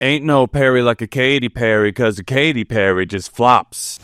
Ain't no Perry like a Katy Perry, 'cause a Katy Perry just flops.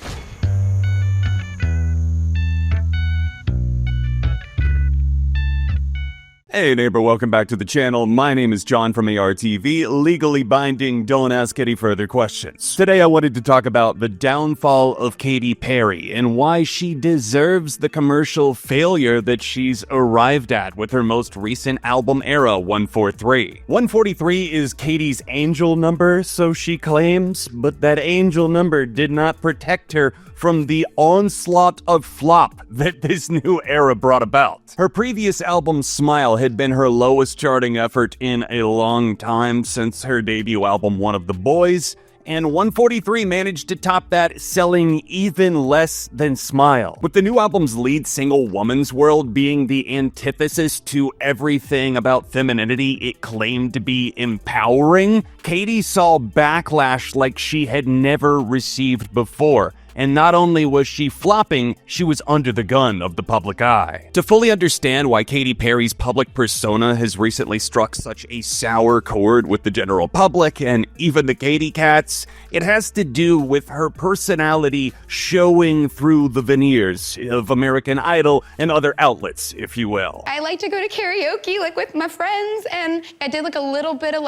Hey neighbor, welcome back to the channel. My name is John from ARTV, legally binding, don't ask any further questions. Today I wanted to talk about the downfall of Katy Perry and why she deserves the commercial failure that she's arrived at with her most recent album era, 143. 143 is Katy's angel number, so she claims, but that angel number did not protect her from the onslaught of flop that this new era brought about. Her previous album, Smile, had been her lowest charting effort in a long time since her debut album, One of the Boys, and 143 managed to top that, selling even less than Smile. With the new album's lead single, Woman's World, being the antithesis to everything about femininity it claimed to be empowering, Katy saw backlash like she had never received before. And not only was she flopping, she was under the gun of the public eye. To fully understand why Katy Perry's public persona has recently struck such a sour chord with the general public and even the Katy Cats, it has to do with her personality showing through the veneers of American Idol and other outlets, if you will. I like to go to karaoke, with my friends, and I did a little bit of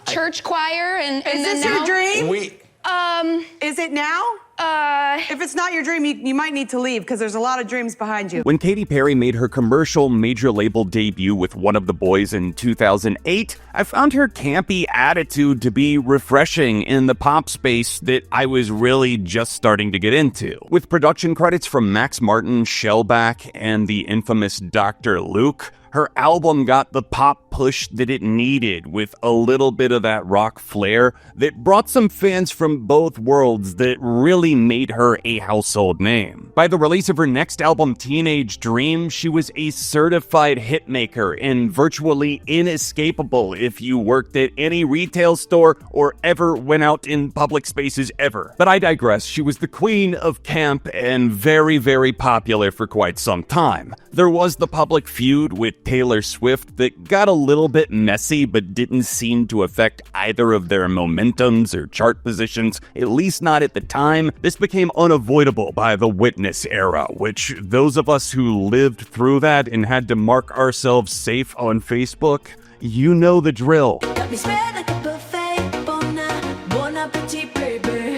church choir, and Is then this now, your dream? Is it now? If it's not your dream, you might need to leave because there's a lot of dreams behind you. When Katy Perry made her commercial major label debut with One of the Boys in 2008, I found her campy attitude to be refreshing in the pop space that I was really just starting to get into. With production credits from Max Martin, Shellback, and the infamous Dr. Luke, her album got the pop push that it needed, with a little bit of that rock flair that brought some fans from both worlds that really made her a household name. By the release of her next album, Teenage Dream, she was a certified hitmaker and virtually inescapable if you worked at any retail store or ever went out in public spaces ever. But I digress. She was the queen of camp and very, very popular for quite some time. There was the public feud with Taylor Swift that got a little bit messy but didn't seem to affect either of their momentums or chart positions, at least not at the time. This became unavoidable by the Witness era, which those of us who lived through that and had to mark ourselves safe on Facebook, you know the drill.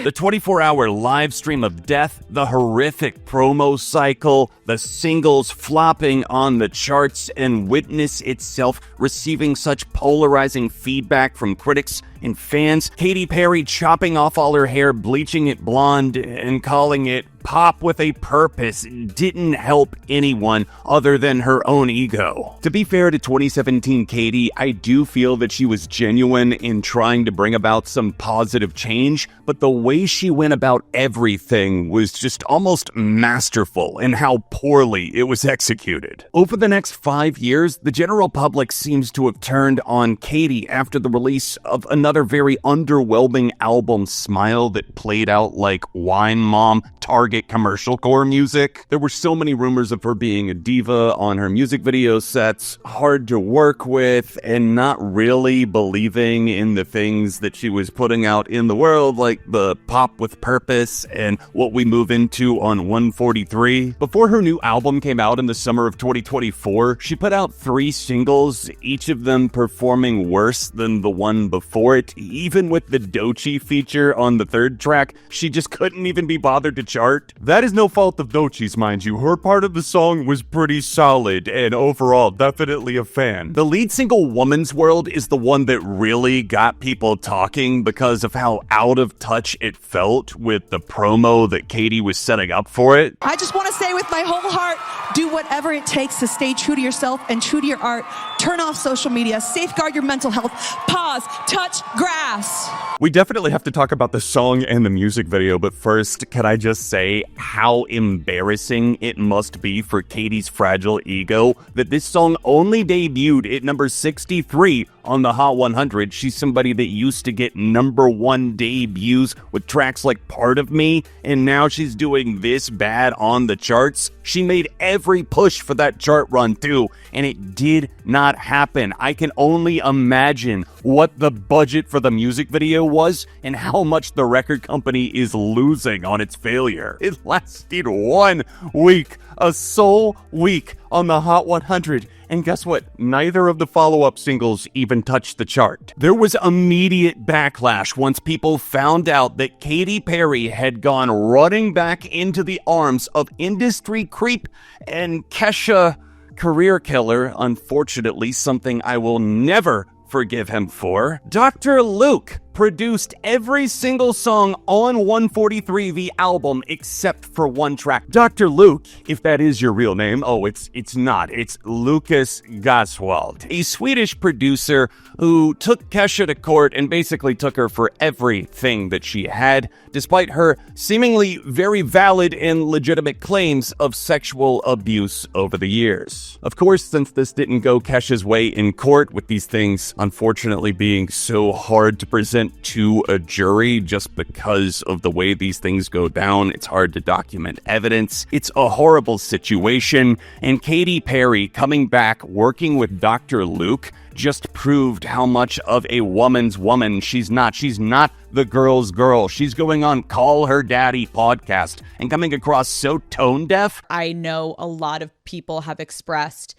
The 24-hour live stream of death, the horrific promo cycle, the singles flopping on the charts, and Witness itself receiving such polarizing feedback from critics and fans. Katy Perry chopping off all her hair, bleaching it blonde, and calling it pop with a purpose didn't help anyone other than her own ego. To be fair to 2017 Katy, I do feel that she was genuine in trying to bring about some positive change, but the way she went about everything was just almost masterful in how poorly it was executed. Over the next 5 years, the general public seems to have turned on Katy after the release of another very underwhelming album, Smile, that played out like Wine Mom Target commercial core music. There were so many rumors of her being a diva on her music video sets, hard to work with, and not really believing in the things that she was putting out in the world, like the pop with purpose and what we move into on 143. Before her new album came out in the summer of 2024, she put out 3 singles, each of them performing worse than the one before it. Even with the Doechii feature on the 3rd track, she just couldn't even be bothered to chart. That is no fault of Doechii's, mind you. Her part of the song was pretty solid, and overall, definitely a fan. The lead single, Woman's World, is the one that really got people talking because of how out of touch it felt with the promo that Katy was setting up for it. I just want to say with my whole heart, do whatever it takes to stay true to yourself and true to your art. Turn off social media, safeguard your mental health, pause, touch grass. We definitely have to talk about the song and the music video, but first, can I just say how embarrassing it must be for Katy's fragile ego that this song only debuted at number 63 on the Hot 100. She's somebody that used to get #1 debuts with tracks like Part of Me, and now she's doing this bad on the charts. She made every push for that chart run too, and it did not happen. I can only imagine what the budget for the music video was and how much the record company is losing on its failure. It lasted 1 week, a sole week on the Hot 100. And guess what? Neither of the follow-up singles even touched the chart. There was immediate backlash once people found out that Katy Perry had gone running back into the arms of industry creep and Kesha career killer, unfortunately, something I will never forgive him for. Dr. Luke produced every single song on 143, the album, except for one track. Dr. Luke, if that is your real name, it's not. It's Lucas Goswald, a Swedish producer who took Kesha to court and basically took her for everything that she had, despite her seemingly very valid and legitimate claims of sexual abuse over the years. Of course, since this didn't go Kesha's way in court, with these things unfortunately being so hard to present to a jury just because of the way these things go down, it's hard to document evidence. It's a horrible situation, and Katy Perry coming back working with Dr. Luke just proved how much of a woman's woman she's not. She's not the girl's girl. She's going on Call Her Daddy podcast and coming across so tone deaf. I know a lot of people have expressed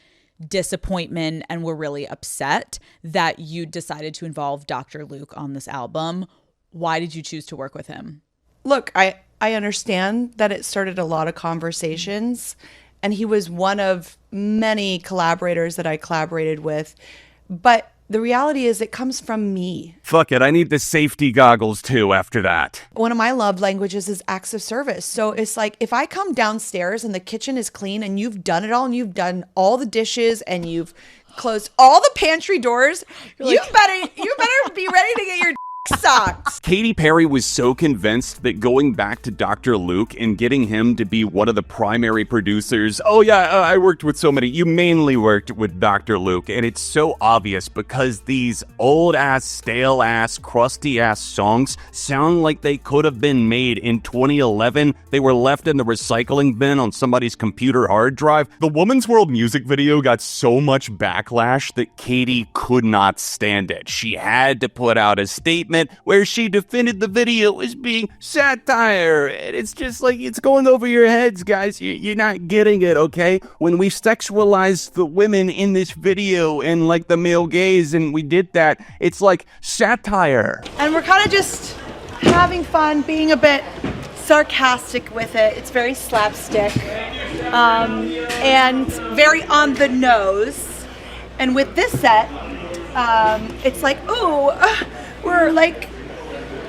disappointment and were really upset that you decided to involve Dr. Luke on this album. Why did you choose to work with him? Look, I understand that it started a lot of conversations, and he was one of many collaborators that I collaborated with. But the reality is it comes from me. Fuck it, I need the safety goggles too after that. One of my love languages is acts of service. So it's like, if I come downstairs and the kitchen is clean and you've done it all and you've done all the dishes and you've closed all the pantry doors, you better be ready to get your sucked. Katy Perry was so convinced that going back to Dr. Luke and getting him to be one of the primary producers. I worked with so many. You mainly worked with Dr. Luke, and it's so obvious because these old-ass, stale-ass, crusty-ass songs sound like they could have been made in 2011. They were left in the recycling bin on somebody's computer hard drive. The Woman's World music video got so much backlash that Katy could not stand it. She had to put out a statement where she defended the video as being satire. And it's just like, it's going over your heads, guys. You're not getting it, okay? When we sexualize the women in this video and like the male gaze, and we did that, it's like satire. And we're kind of just having fun, being a bit sarcastic with it. It's very slapstick and very on the nose. And with this set, it's like,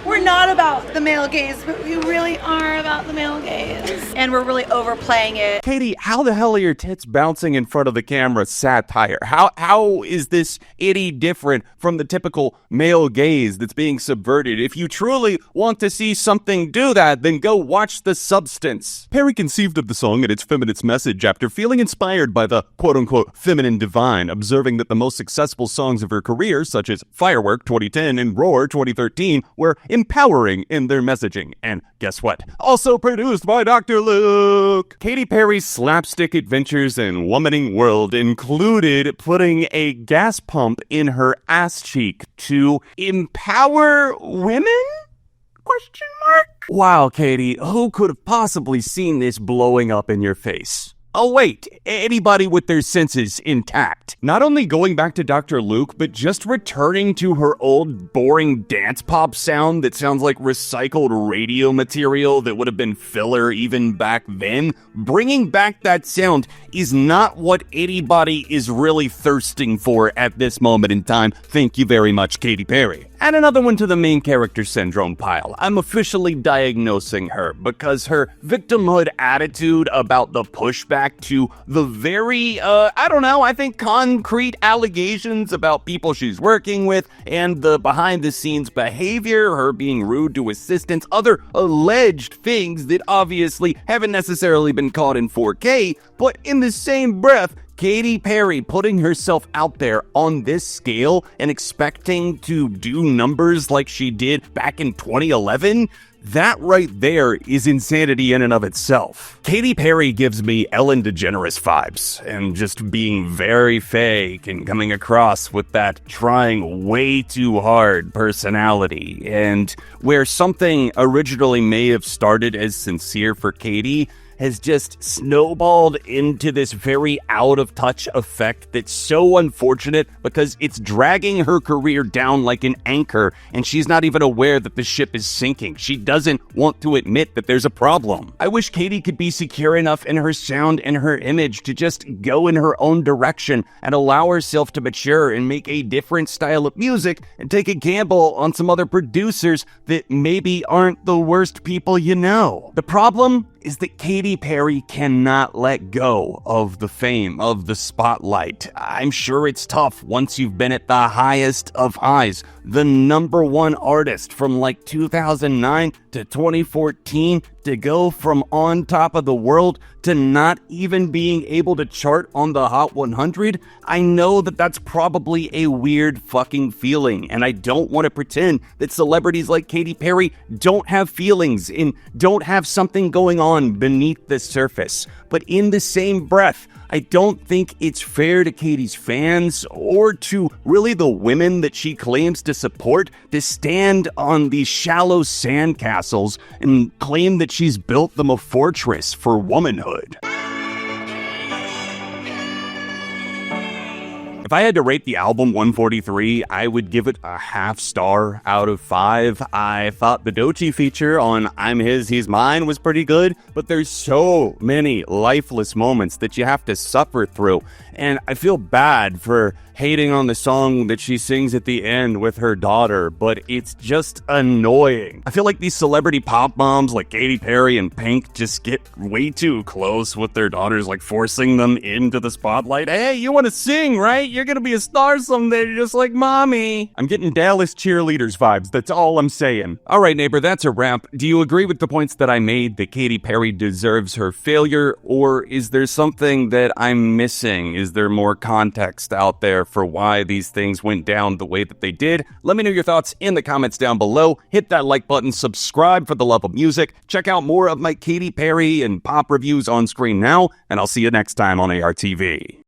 we're not about the male gaze, but we really are about the male gaze. And we're really overplaying it. Katy, how the hell are your tits bouncing in front of the camera satire? How is this any different from the typical male gaze that's being subverted? If you truly want to see something do that, then go watch The Substance. Perry conceived of the song and its feminist message after feeling inspired by the quote-unquote feminine divine, observing that the most successful songs of her career, such as Firework 2010 and Roar 2013, were empowering in their messaging. And guess what? Also produced by Dr. Luke. Katy Perry's slapstick adventures in Womaning World included putting a gas pump in her ass cheek to empower women? Question mark? Wow, Katy, who could have possibly seen this blowing up in your face? Oh wait, anybody with their senses intact. Not only going back to Dr. Luke, but just returning to her old boring dance pop sound that sounds like recycled radio material that would have been filler even back then. Bringing back that sound is not what anybody is really thirsting for at this moment in time. Thank you very much, Katy Perry. Add another one to the main character syndrome pile. I'm officially diagnosing her because her victimhood attitude about the pushback to the very, I think concrete allegations about people she's working with and the behind the scenes behavior, her being rude to assistants, other alleged things that obviously haven't necessarily been caught in 4K, but in the same breath, Katy Perry putting herself out there on this scale and expecting to do numbers like she did back in 2011? That right there is insanity in and of itself. Katy Perry gives me Ellen DeGeneres vibes, and just being very fake and coming across with that trying way too hard personality. And where something originally may have started as sincere for Katy has just snowballed into this very out-of-touch effect that's so unfortunate because it's dragging her career down like an anchor, and she's not even aware that the ship is sinking. She doesn't want to admit that there's a problem. I wish Katy could be secure enough in her sound and her image to just go in her own direction and allow herself to mature and make a different style of music and take a gamble on some other producers that maybe aren't the worst people you know. The problem is that Katy Perry cannot let go of the fame, of the spotlight. I'm sure it's tough once you've been at the highest of highs, the number one artist from like 2009 to 2014, to go from on top of the world to not even being able to chart on the Hot 100. I know that that's probably a weird fucking feeling, and I don't want to pretend that celebrities like Katy Perry don't have feelings and don't have something going on beneath the surface. But in the same breath, I don't think it's fair to Katy's fans or to really the women that she claims to support to stand on these shallow sandcastles and claim that she's built them a fortress for womanhood. If I had to rate the album 143, I would give it a half star out of 5. I thought the Doechii feature on I'm His, He's Mine was pretty good, but there's so many lifeless moments that you have to suffer through. And I feel bad for hating on the song that she sings at the end with her daughter, but it's just annoying. I feel like these celebrity pop moms like Katy Perry and Pink just get way too close with their daughters, like forcing them into the spotlight. Hey, you want to sing, right? You're gonna be a star someday, just like mommy. I'm getting Dallas cheerleaders vibes, that's all I'm saying. All right, neighbor, that's a wrap. Do you agree with the points that I made that Katy Perry deserves her failure, or is there something that I'm missing? Is there more context out there for why these things went down the way that they did? Let me know your thoughts in the comments down below. Hit that like button, subscribe for the love of music. Check out more of my Katy Perry and pop reviews on screen now, and I'll see you next time on ARTV.